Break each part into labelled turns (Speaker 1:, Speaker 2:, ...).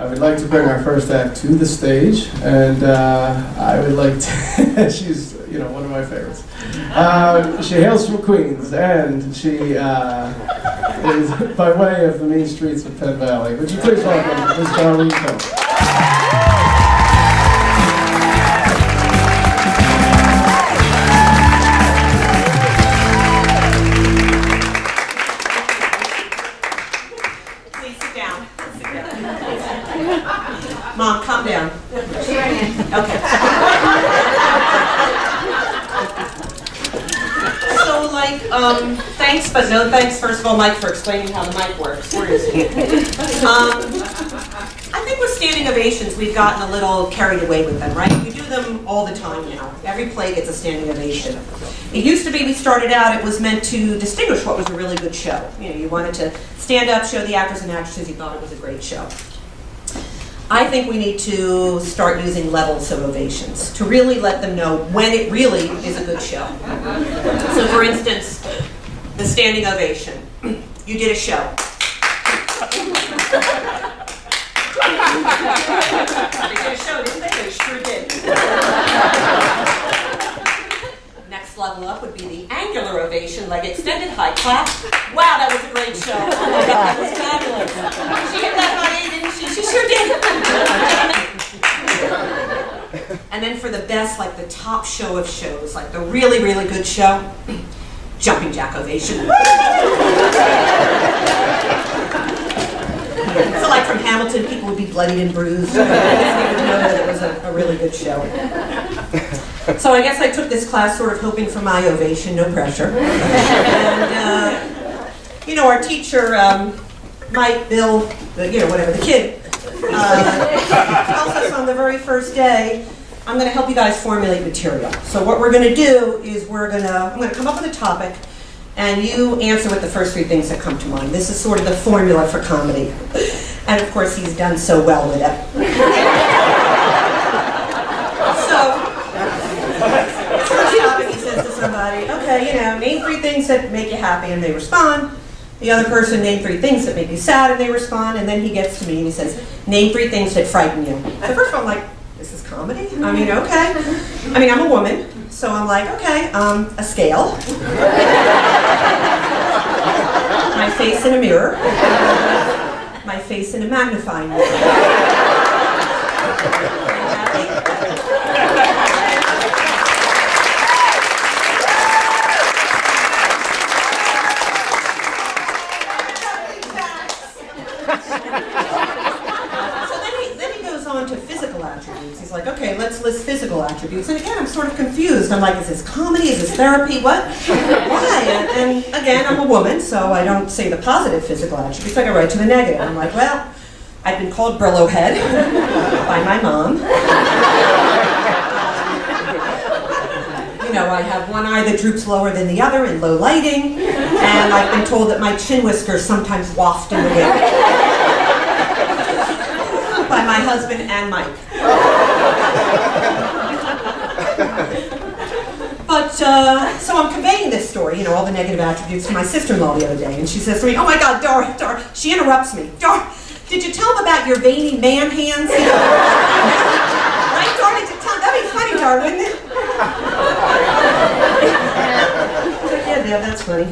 Speaker 1: I would like to bring our first act to the stage, and I would like to, she's, one of my favorites. She hails from Queens, and she is by way of the mean streets of Penn Valley. Would you please welcome Ms. Darlene Cohn.
Speaker 2: Mom, calm down. Okay. So, thanks, but no thanks, first of all, Mike, for explaining how the mic works. Where is he? I think with standing ovations, we've gotten a little carried away with them, right? We do them all the time now. Every play gets a standing ovation. It used to be, we started out, it was meant to distinguish what was a really good show. You wanted to stand up, show the actors and actresses you thought it was a great show. I think we need to start using levels of ovations to really let them know when it really is a good show. So for instance, the standing ovation. You did a show. They did a show, didn't they? They sure did. Next level up would be the angular ovation, like extended high clap. Wow, that was a great show. Oh my God, that was fabulous. She hit that high A, didn't she? She sure did. And then for the best, like the top show of shows, like the really, really good show, jumping jack ovation. So like from Hamilton, people would be bloodied and bruised. They would know that it was a really good show. So I guess I took this class sort of hoping for my ovation, no pressure. And, our teacher, Mike, Bill, whatever, the kid, tells us on the very first day, I'm going to help you guys formulate material. So what we're going to do is I'm going to come up with a topic, and you answer with the first three things that come to mind. This is sort of the formula for comedy. And of course, he's done so well with it. First topic, he says to somebody, okay, name three things that make you happy, and they respond. The other person, name three things that make you sad, and they respond. And then he gets to me and he says, name three things that frighten you. So first of all, I'm like, this is comedy? I mean, okay. I'm a woman, so I'm like, okay, a scale. My face in a mirror. My face in a magnifying mirror. To physical attributes. He's like, okay, let's list physical attributes. And again, I'm sort of confused. I'm like, is this comedy? Is this therapy? What? Why? And again, I'm a woman, so I don't say the positive physical attributes. I go right to the negative. I'm like, well, I've been called Brillo head by my mom. I have one eye that droops lower than the other in low lighting. And I've been told that my chin whiskers sometimes waft in the wind. By my husband and Mike. But, so I'm conveying this story, all the negative attributes to my sister-in-law the other day, and she says to me, oh my God, Dar, she interrupts me. Dar, did you tell them about your veiny man hands? Right, Dar, did you tell them? That'd be funny, Dar, wouldn't it? I was like, yeah, Dad, that's funny.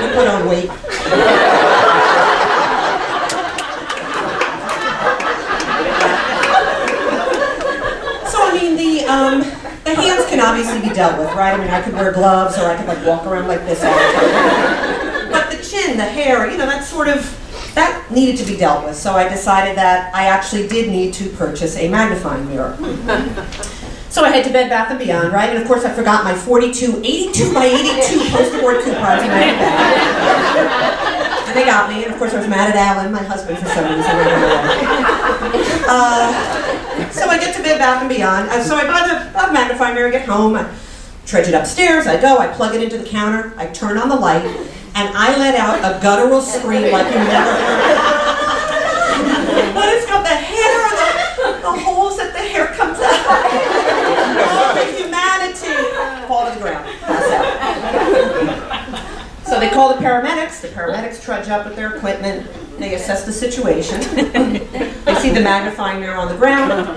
Speaker 2: You put on weight. The hands can obviously be dealt with, right? I could wear gloves, or I could walk around like this all the time. But the chin, the hair, that needed to be dealt with. So I decided that I actually did need to purchase a magnifying mirror. So I head to Bed Bath & Beyond, right? And of course I forgot my 82 by 82 poster board coupons in my bag. And they got me, and of course I was mad at Alan, my husband, for some reason. So I get to Bed Bath & Beyond. So I buy the magnifying mirror, get home, I trudge it upstairs, I go, I plug it into the counter, I turn on the light, and I let out a guttural scream like you never heard. But it's got the hair, the holes that the hair comes out. All the humanity. Fall to the ground, pass out. So they call the paramedics trudge up with their equipment, they assess the situation. the magnifying mirror on the ground, on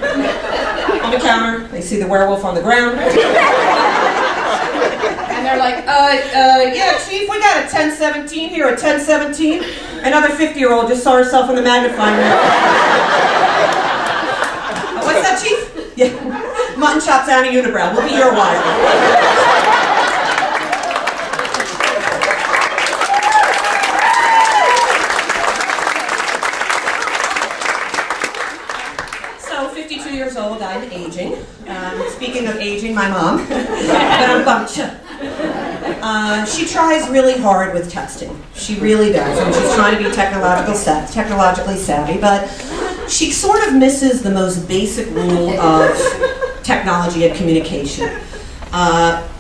Speaker 2: the counter. They see the werewolf on the ground. And they're like, yeah, Chief, we got a 1017 here, a 1017. Another 50-year-old just saw herself in the magnifying mirror. What's that, Chief? Yeah, mutton chops and a unibrow. We'll be here a while. So, 52 years old, I'm aging. Speaking of aging, my mom. She tries really hard with texting. She really does. I mean, she's trying to be technologically savvy, but she sort of misses the most basic rule of technology and communication.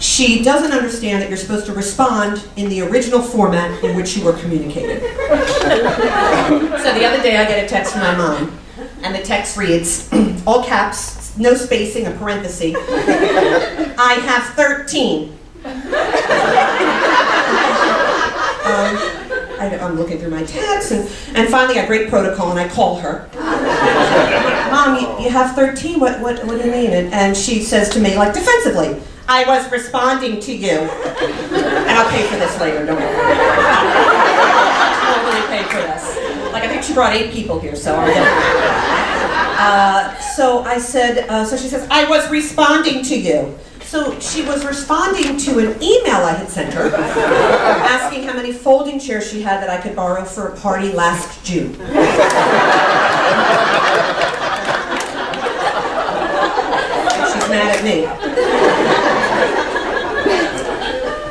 Speaker 2: She doesn't understand that you're supposed to respond in the original format in which you were communicating. So the other day I get a text from my mom, and the text reads, all caps, no spacing, a parenthesis, I have 13. I'm looking through my texts, and finally I break protocol and I call her. Mom, you have 13, what do you mean? And she says to me, like defensively, I was responding to you. And I'll pay for this later, don't worry. I'll really pay for this. Like I think she brought 8 people here, so I'll get it. So I said, so she says, I was responding to you. So she was responding to an email I had sent her, asking how many folding chairs she had that I could borrow for a party last June. She's mad at me.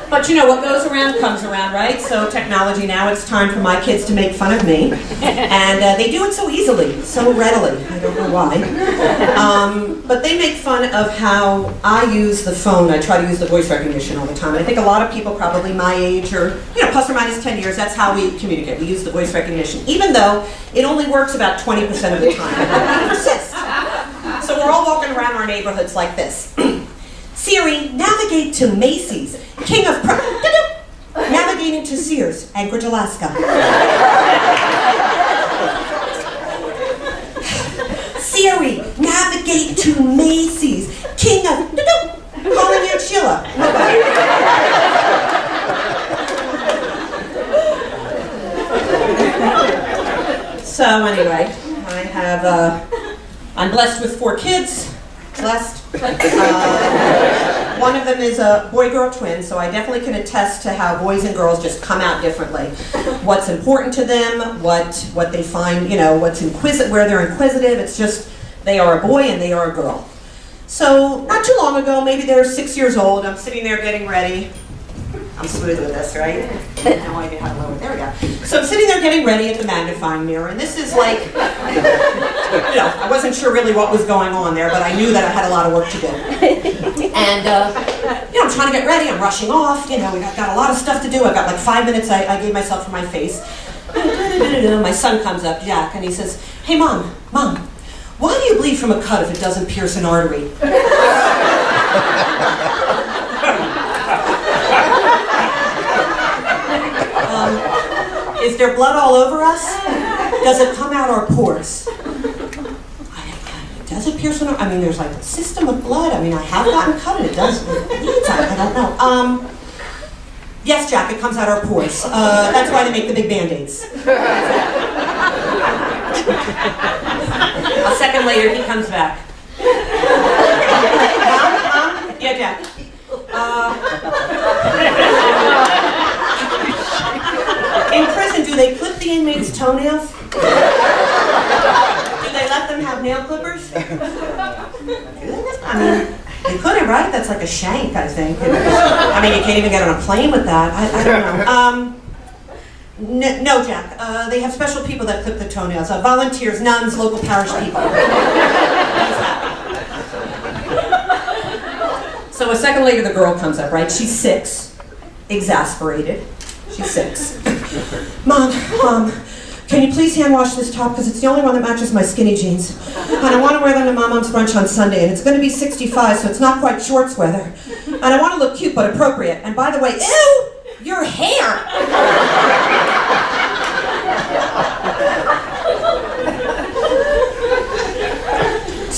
Speaker 2: But you know, what goes around comes around, right? So technology now, it's time for my kids to make fun of me. And they do it so easily, so readily. I don't know why. But they make fun of how I use the phone. I try to use the voice recognition all the time. And I think a lot of people probably my age or, plus or minus 10 years, that's how we communicate. We use the voice recognition, even though it only works about 20% of the time. We persist. So we're all walking around our neighborhoods like this. Siri, navigate to Macy's, King of navigating to Sears, Anchorage, Alaska. Siri, navigate to Macy's, King of calling Aunt Sheila. So anyway, I'm blessed with 4 kids. Blessed. One of them is a boy-girl twin, so I definitely can attest to how boys and girls just come out differently. What's important to them, what they find, what's where they're inquisitive. It's just they are a boy and they are a girl. So not too long ago, maybe they're 6 years old. I'm sitting there getting ready. I'm smooth with this, right? No idea how to lower it. There we go. So I'm sitting there getting ready at the magnifying mirror, and this is like, I wasn't sure really what was going on there, but I knew that I had a lot of work to do. And, I'm trying to get ready. I'm rushing off. We got a lot of stuff to do. I've got like 5 minutes I gave myself for my face. My son comes up, Jack, and he says, hey, Mom, why do you bleed from a cut if it doesn't pierce an artery? Is there blood all over us? Does it come out our pores? Does it pierce an artery? I mean, there's like a system of blood. I mean, I have gotten cut and it does. I don't know. Yes, Jack, it comes out our pores. That's why they make the big Band-Aids. A second later, he comes back. Mom? Yeah, Jack. In prison, do they clip the inmates' toenails? Do they let them have nail clippers? I mean, they couldn't, right? That's like a shank, I think. I mean, you can't even get on a plane with that. I don't know. No, Jack. They have special people that clip the toenails. Volunteers, nuns, local parish people. So a second later, the girl comes up, right? She's 6, exasperated. She's 6. Mom, can you please hand wash this top because it's the only one that matches my skinny jeans. And I want to wear them to Mom's brunch on Sunday, and it's going to be 65, so it's not quite shorts weather. And I want to look cute but appropriate. And by the way, ew, your hair.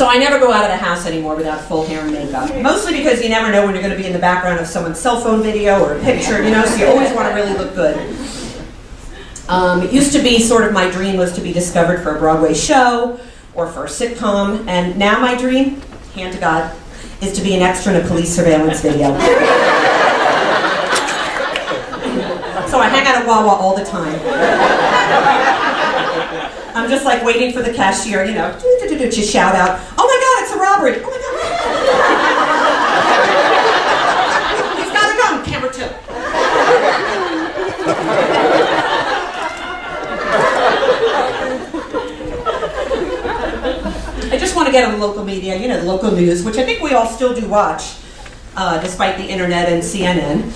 Speaker 2: So I never go out of the house anymore without full hair and makeup. Mostly because you never know when you're going to be in the background of someone's cell phone video or a picture, you know, so you always want to really look good. It used to be sort of my dream was to be discovered for a Broadway show or for a sitcom, and now my dream, hand to God, is to be an extra in a police surveillance video. So I hang out at Wawa all the time. I'm just like waiting for the cashier, you know, to shout out, "Oh my God, it's a robbery! Oh my God!" He's got a gun, camera 2. I just want to get on the local media, you know, the local news, which I think we all still do watch, despite the internet and CNN,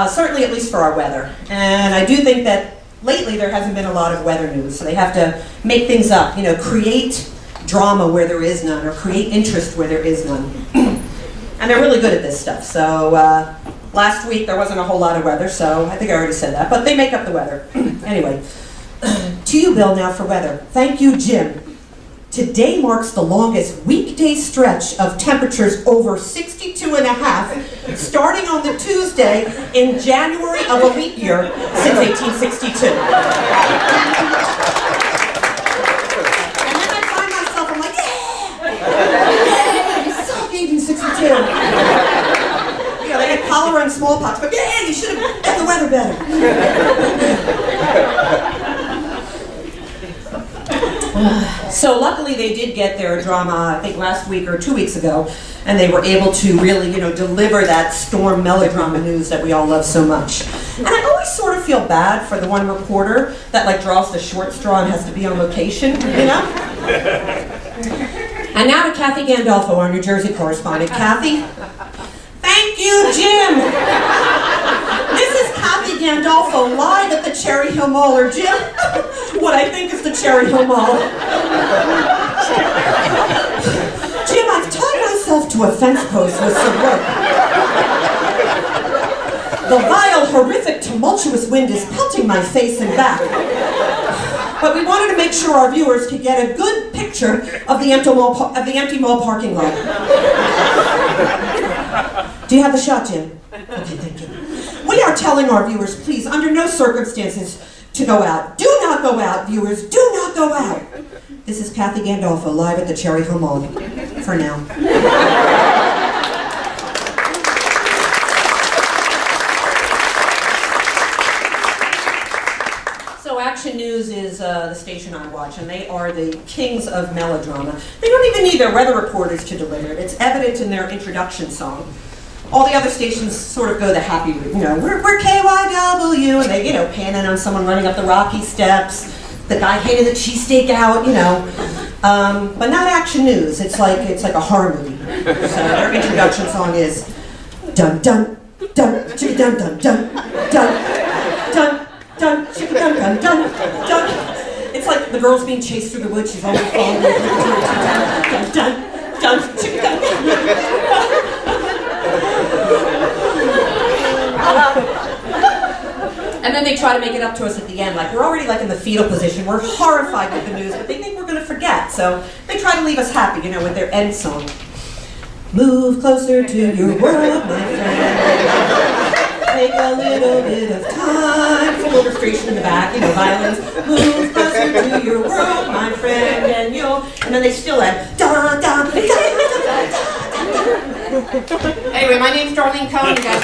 Speaker 2: certainly at least for our weather. And I do think that lately there hasn't been a lot of weather news, so they have to make things up, you know, create drama where there is none, or create interest where there is none. And they're really good at this stuff. So last week there wasn't a whole lot of weather, so I think I already said that, but they make up the weather. Anyway, to you, Bill, now for weather. Thank you, Jim. Today marks the longest weekday stretch of temperatures over 62.5, starting on the Tuesday in January of a leap year since 1862. And then I find myself, I'm like, yeah, you suck, 1862. You know, they had cholera and smallpox, but yeah, you should have done the weather better. So luckily they did get their drama, I think last week or 2 weeks ago, and they were able to really, you know, deliver that storm melodrama news that we all love so much. And I always sort of feel bad for the one reporter that like draws the short straw and has to be on location, you know? And now to Kathy Gandolfo, our New Jersey correspondent. Kathy? Thank you, Jim! This is Kathy Gandolfo live at the Cherry Hill Mall, or Jim, what I think is the Cherry Hill Mall. Jim, I've tied myself to a fence post with some rope. The vile, horrific, tumultuous wind is pelting my face and back. But we wanted to make sure our viewers could get a good picture of the empty mall parking lot. Do you have the shot, Jim? Okay, thank you. We are telling our viewers, please, under no circumstances, to go out. Do not go out, viewers. Do not go out. This is Kathy Gandolfo live at the Cherry Hill Mall. For now. So Action News is the station I watch, and they are the kings of melodrama. They don't even need their weather reporters to deliver it. It's evident in their introduction song. All the other stations sort of go the happy route, you know, we're KYW, and they, you know, pan in on someone running up the rocky steps, the guy handing the cheesesteak out, you know. But not Action News. It's like a horror movie. So their introduction song is dun dun dun chicka dun dun dun dun dun dun chicka dun dun dun dun. It's like the girl's being chased through the woods. She's always falling. Dun dun dun chicka dun dun. And then they try to make it up to us at the end, like we're already like in the fetal position, we're horrified with the news, but they think we're going to forget, so they try to leave us happy, you know, with their end song. Move closer to your world, my friend. Take a little bit of time. Full orchestration in the back, you know, violins. Move closer to your world, my friend, and then they still end. Da, da, da, da, da, da, da. Anyway, my name's Darlene Cohn, you guys.